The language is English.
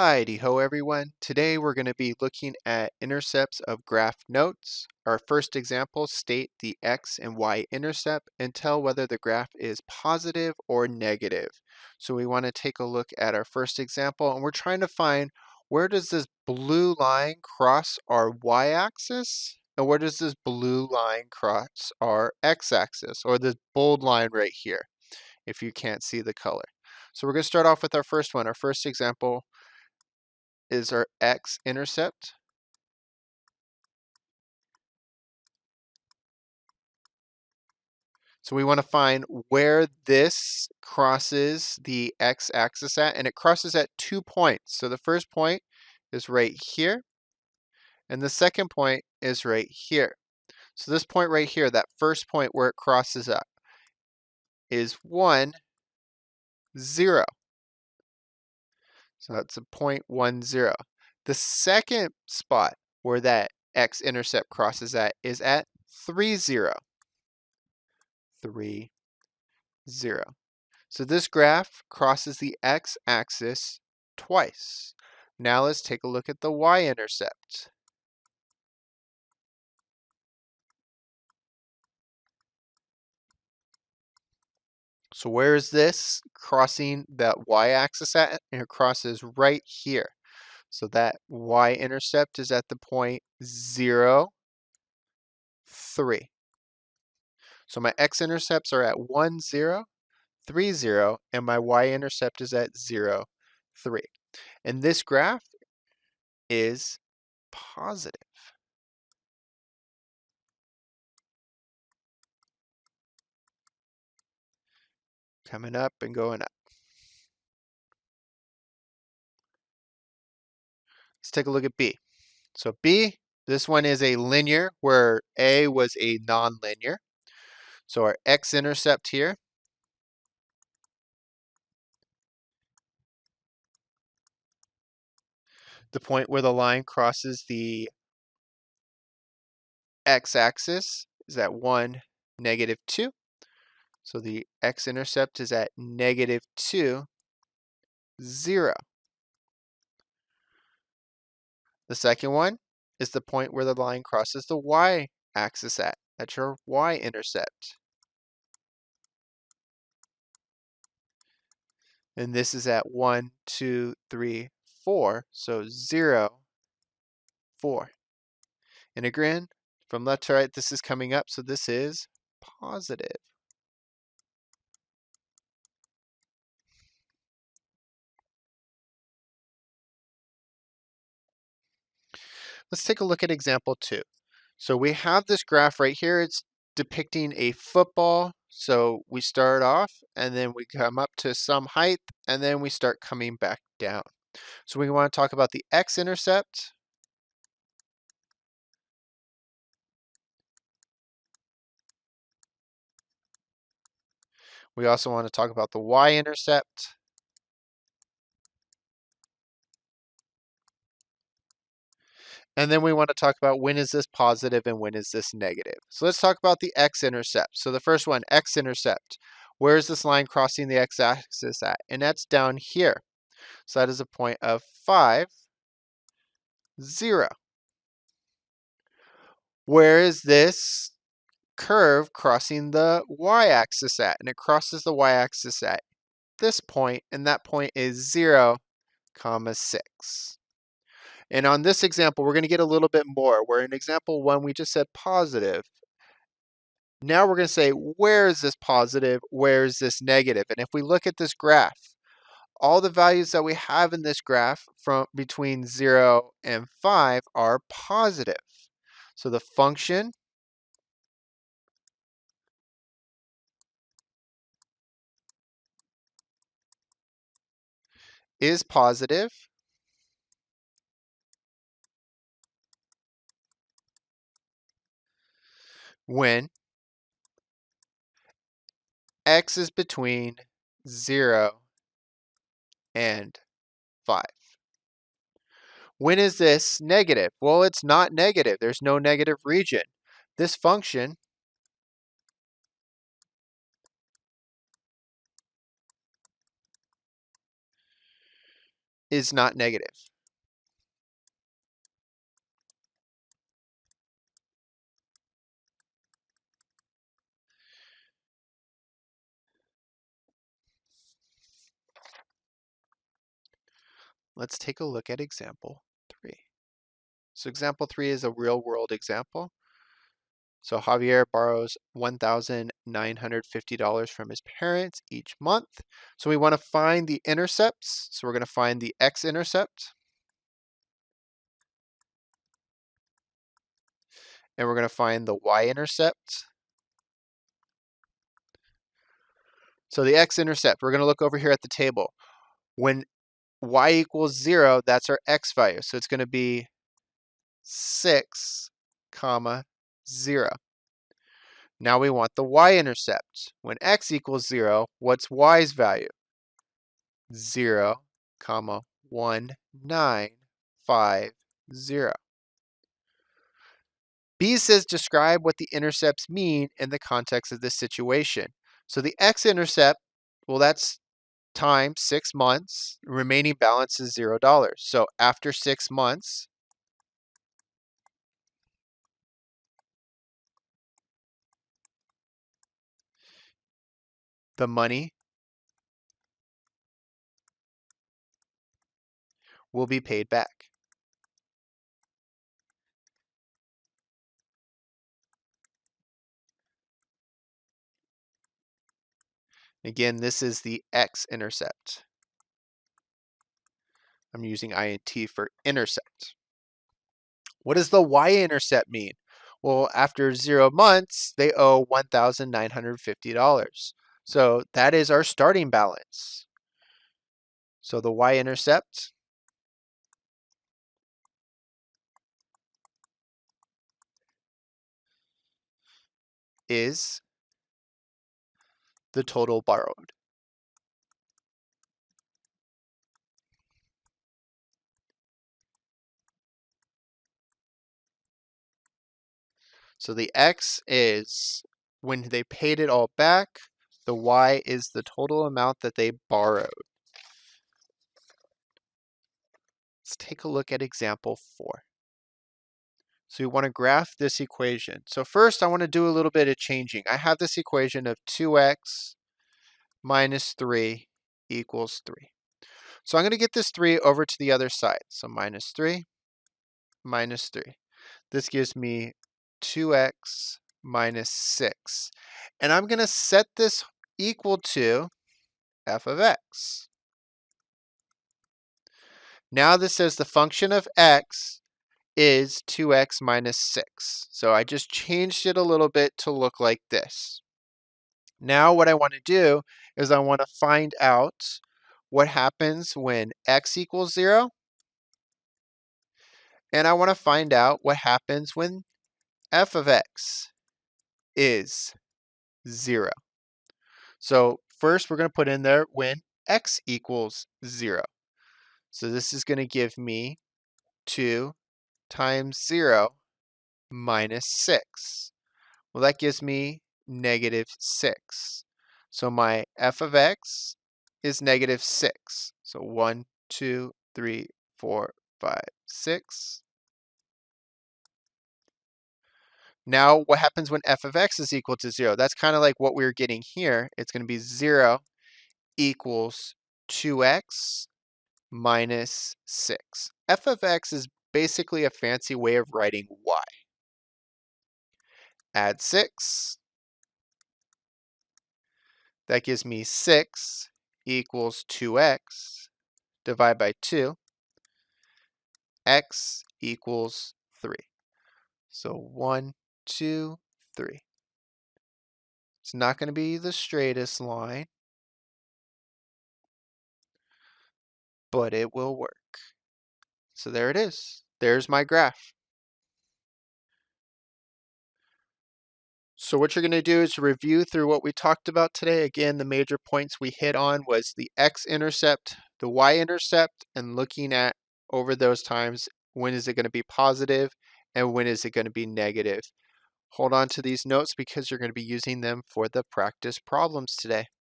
Hi-de-ho everyone. Today we're going to be looking at intercepts of graph notes. Our first example state the x and y intercept and tell whether the graph is positive or negative. So we want to take a look at our first example and we're trying to find where does this blue line cross our y-axis and where does this blue line cross our x-axis, or this bold line right here if you can't see the color. So we're going to start off with our first one. Our first example is our x-intercept. So we want to find where this crosses the x-axis at, and it crosses at 2 points. So the first point is right here, and the second point is right here. So this point right here, that first point where it crosses up, is 1, 0. So that's a 0.10. The second spot where that x-intercept crosses at is at 3, 0. 3, 0. So this graph crosses the x-axis twice. Now let's take a look at the y-intercept. So where is this crossing that y-axis at? And it crosses right here. So that y-intercept is at the point 0, 3. So my x-intercepts are at 1, 0, 3, 0, and my y-intercept is at 0, 3. And this graph is positive. Coming up and going up. Let's take a look at B. So B, this one is a linear where A was a nonlinear. So our x-intercept here the point where the line crosses the x-axis is at 1, -2. So the x-intercept is at -2, 0. The second one is the point where the line crosses the y-axis at. That's your y-intercept. And this is at 1, 2, 3, 4. So 0, 4. And again, from left to right, this is coming up, so this is positive. Let's take a look at example 2. So we have this graph right here. It's depicting a football. So we start off, and then we come up to some height, and then we start coming back down. So we want to talk about the x-intercept. We also want to talk about the y-intercept. And then we want to talk about when is this positive and when is this negative. So let's talk about the x-intercept. So the first one, x-intercept. Where is this line crossing the x-axis at? And that's down here. So that is a point of 5, 0. Where is this curve crossing the y-axis at? And it crosses the y-axis at this point, and that point is 0, 6. And on this example, we're going to get a little bit more. Where in example 1, we just said positive. Now we're going to say, where is this positive? Where is this negative? And if we look at this graph, all the values that we have in this graph from between 0 and 5 are positive. So the function is positive when x is between 0 and 5. When is this negative? Well, it's not negative. There's no negative region. This function is not negative. Let's take a look at example 3. So example 3 is a real-world example. So Javier borrows $1,950 from his parents each month. So we want to find the intercepts. So we're going to find the x-intercept. And we're going to find the y-intercept. So the x-intercept, we're going to look over here at the table. When y equals 0, that's our x value. So it's going to be 6, comma, 0. Now we want the y-intercept. When x equals 0, what's y's value? 0, comma, 1, 9, 5, 0. B says describe what the intercepts mean in the context of this situation. So the x-intercept, well, that's time 6 months. Remaining balance is $0. So after 6 months, the money will be paid back. Again, this is the x-intercept. I'm using int for intercept. What does the y-intercept mean? Well, after 0 months, they owe $1,950. So that is our starting balance. So the y-intercept is the total borrowed. So the x is when they paid it all back. The y is the total amount that they borrowed. Let's take a look at example 4. So you want to graph this equation. So first I want to do a little bit of changing. I have this equation of 2x minus 3 equals 3. So I'm going to get this 3 over to the other side. So minus 3, minus 3. This gives me 2x minus 6. And I'm going to set this equal to f of x. Now this says the function of x is 2x minus 6. So I just changed it a little bit to look like this. Now what I want to do is I want to find out what happens when x equals 0. And I want to find out what happens when f of x is 0. So first we're going to put in there when x equals 0. So this is going to give me 2 times 0 minus 6. Well, that gives me negative 6. So my f of x is negative 6. So 1, 2, 3, 4, 5, 6. Now, what happens when f of x is equal to 0? That's kind of like what we're getting here. It's going to be 0 equals 2x minus 6. F of x is basically a fancy way of writing y. Add 6. That gives me 6 equals 2x. Divide by 2. X equals 3. So 1, 2, 3. It's not going to be the straightest line, but it will work. So there it is. There's my graph. So what you're going to do is review through what we talked about today. Again, the major points we hit on was the x-intercept, the y-intercept, and looking at over those times, when is it going to be positive and when is it going to be negative. Hold on to these notes because you're going to be using them for the practice problems today.